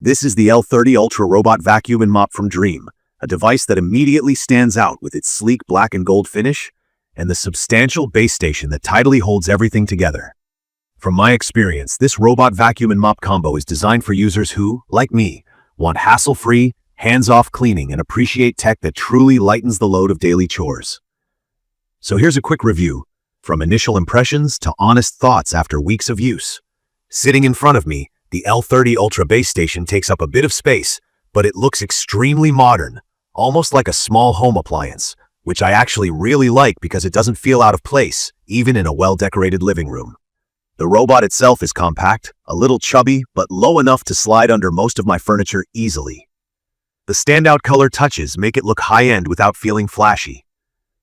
This is the L30 Ultra robot vacuum and mop from Dreame, a device that immediately stands out with its sleek black and gold finish and the substantial base station that tidily holds everything together. From my experience, this robot vacuum and mop combo is designed for users who, like me, want hassle-free, hands-off cleaning and appreciate tech that truly lightens the load of daily chores. So here's a quick review, from initial impressions to honest thoughts after weeks of use. Sitting in front of me, the L30 Ultra base station takes up a bit of space, but it looks extremely modern, almost like a small home appliance, which I actually really like because it doesn't feel out of place, even in a well-decorated living room. The robot itself is compact, a little chubby, but low enough to slide under most of my furniture easily. The standout color touches make it look high-end without feeling flashy.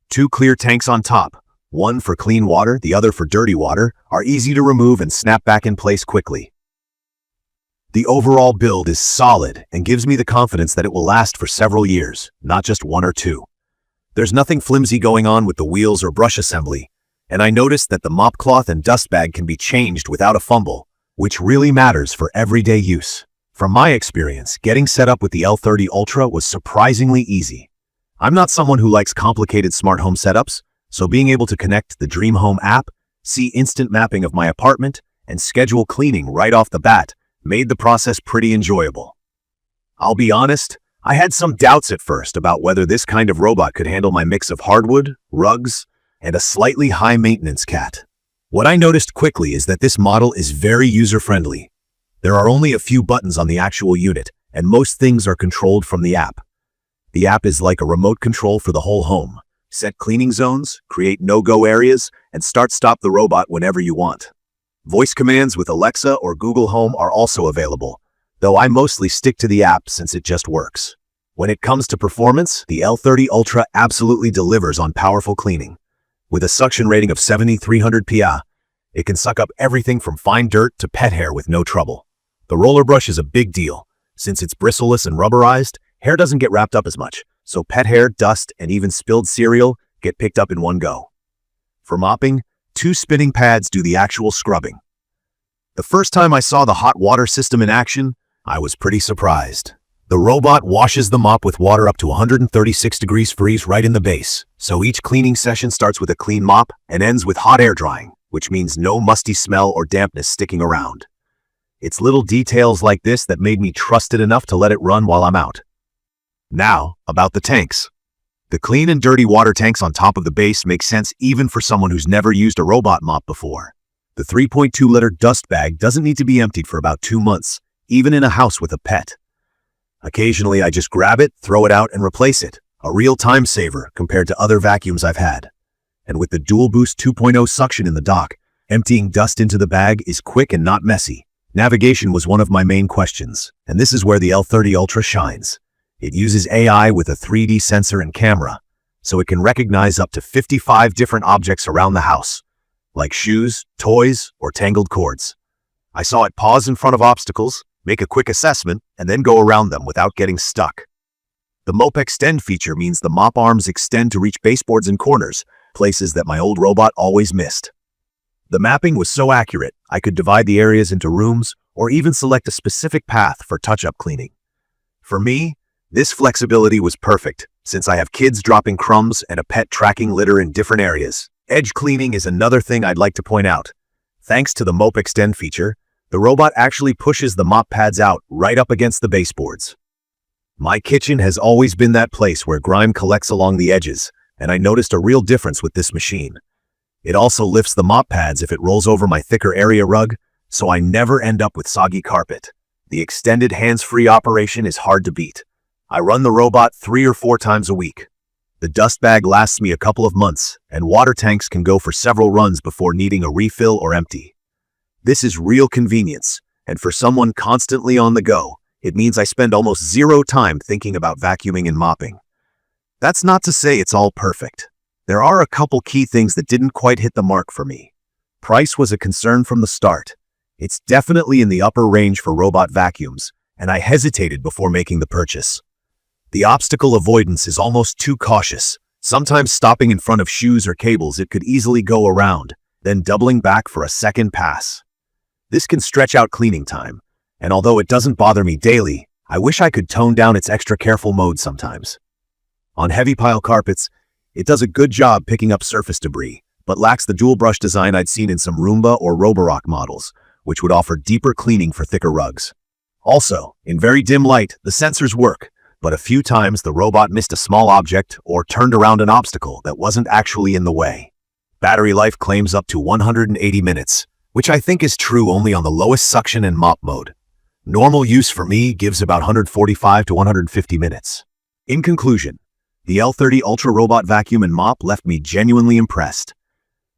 Two clear tanks on top, one for clean water, the other for dirty water, are easy to remove and snap back in place quickly. The overall build is solid and gives me the confidence that it will last for several years, not just one or two. There's nothing flimsy going on with the wheels or brush assembly, and I noticed that the mop cloth and dust bag can be changed without a fumble, which really matters for everyday use. From my experience, getting set up with the L30 Ultra was surprisingly easy. I'm not someone who likes complicated smart home setups, so being able to connect the Dreame Home app, see instant mapping of my apartment, and schedule cleaning right off the bat made the process pretty enjoyable. I'll be honest, I had some doubts at first about whether this kind of robot could handle my mix of hardwood, rugs, and a slightly high-maintenance cat. What I noticed quickly is that this model is very user-friendly. There are only a few buttons on the actual unit, and most things are controlled from the app. The app is like a remote control for the whole home. Set cleaning zones, create no-go areas, and start-stop the robot whenever you want. Voice commands with Alexa or Google Home are also available, though I mostly stick to the app since it just works. When it comes to performance, the L30 Ultra absolutely delivers on powerful cleaning. With a suction rating of 7,300 psi, it can suck up everything from fine dirt to pet hair with no trouble. The roller brush is a big deal. Since it's bristleless and rubberized, hair doesn't get wrapped up as much, so pet hair, dust, and even spilled cereal get picked up in one go. For mopping, two spinning pads do the actual scrubbing. The first time I saw the hot water system in action, I was pretty surprised. The robot washes the mop with water up to 136 degrees freeze right in the base, so each cleaning session starts with a clean mop and ends with hot air drying, which means no musty smell or dampness sticking around. It's little details like this that made me trust it enough to let it run while I'm out. Now, about the tanks. The clean and dirty water tanks on top of the base make sense even for someone who's never used a robot mop before. The 3.2-liter dust bag doesn't need to be emptied for about 2 months, even in a house with a pet. Occasionally, I just grab it, throw it out, and replace it. A real time saver compared to other vacuums I've had. And with the Dual Boost 2.0 suction in the dock, emptying dust into the bag is quick and not messy. Navigation was one of my main questions, and this is where the L30 Ultra shines. It uses AI with a 3D sensor and camera, so it can recognize up to 55 different objects around the house, like shoes, toys, or tangled cords. I saw it pause in front of obstacles, make a quick assessment, and then go around them without getting stuck. The Mop Extend feature means the mop arms extend to reach baseboards and corners, places that my old robot always missed. The mapping was so accurate, I could divide the areas into rooms or even select a specific path for touch-up cleaning. For me, this flexibility was perfect, since I have kids dropping crumbs and a pet tracking litter in different areas. Edge cleaning is another thing I'd like to point out. Thanks to the Mop Extend feature, the robot actually pushes the mop pads out right up against the baseboards. My kitchen has always been that place where grime collects along the edges, and I noticed a real difference with this machine. It also lifts the mop pads if it rolls over my thicker area rug, so I never end up with soggy carpet. The extended hands-free operation is hard to beat. I run the robot 3 or 4 times a week. The dust bag lasts me a couple of months, and water tanks can go for several runs before needing a refill or empty. This is real convenience, and for someone constantly on the go, it means I spend almost zero time thinking about vacuuming and mopping. That's not to say it's all perfect. There are a couple key things that didn't quite hit the mark for me. Price was a concern from the start. It's definitely in the upper range for robot vacuums, and I hesitated before making the purchase. The obstacle avoidance is almost too cautious, sometimes stopping in front of shoes or cables it could easily go around, then doubling back for a second pass. This can stretch out cleaning time, And although it doesn't bother me daily, I wish I could tone down its extra careful mode sometimes. On heavy pile carpets, it does a good job picking up surface debris, but lacks the dual brush design I'd seen in some Roomba or Roborock models, which would offer deeper cleaning for thicker rugs. Also, in very dim light, the sensors work, but a few times the robot missed a small object or turned around an obstacle that wasn't actually in the way. Battery life claims up to 180 minutes, which I think is true only on the lowest suction and mop mode. Normal use for me gives about 145 to 150 minutes. In conclusion, the L30 Ultra Robot Vacuum and Mop left me genuinely impressed.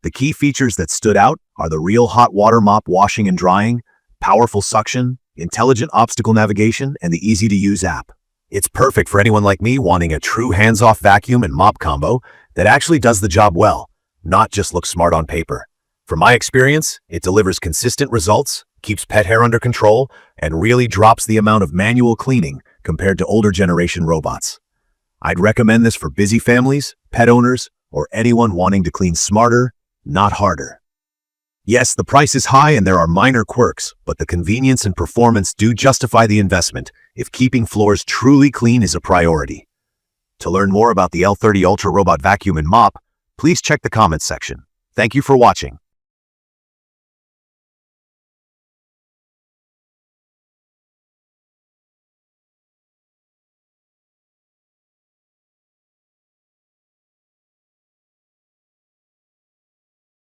The key features that stood out are the real hot water mop washing and drying, powerful suction, intelligent obstacle navigation, and the easy-to-use app. It's perfect for anyone like me wanting a true hands-off vacuum and mop combo that actually does the job well, not just looks smart on paper. From my experience, it delivers consistent results, keeps pet hair under control, and really drops the amount of manual cleaning compared to older generation robots. I'd recommend this for busy families, pet owners, or anyone wanting to clean smarter, not harder. Yes, the price is high and there are minor quirks, but the convenience and performance do justify the investment if keeping floors truly clean is a priority. To learn more about the L30 Ultra Robot Vacuum and Mop, please check the comments section. Thank you for watching.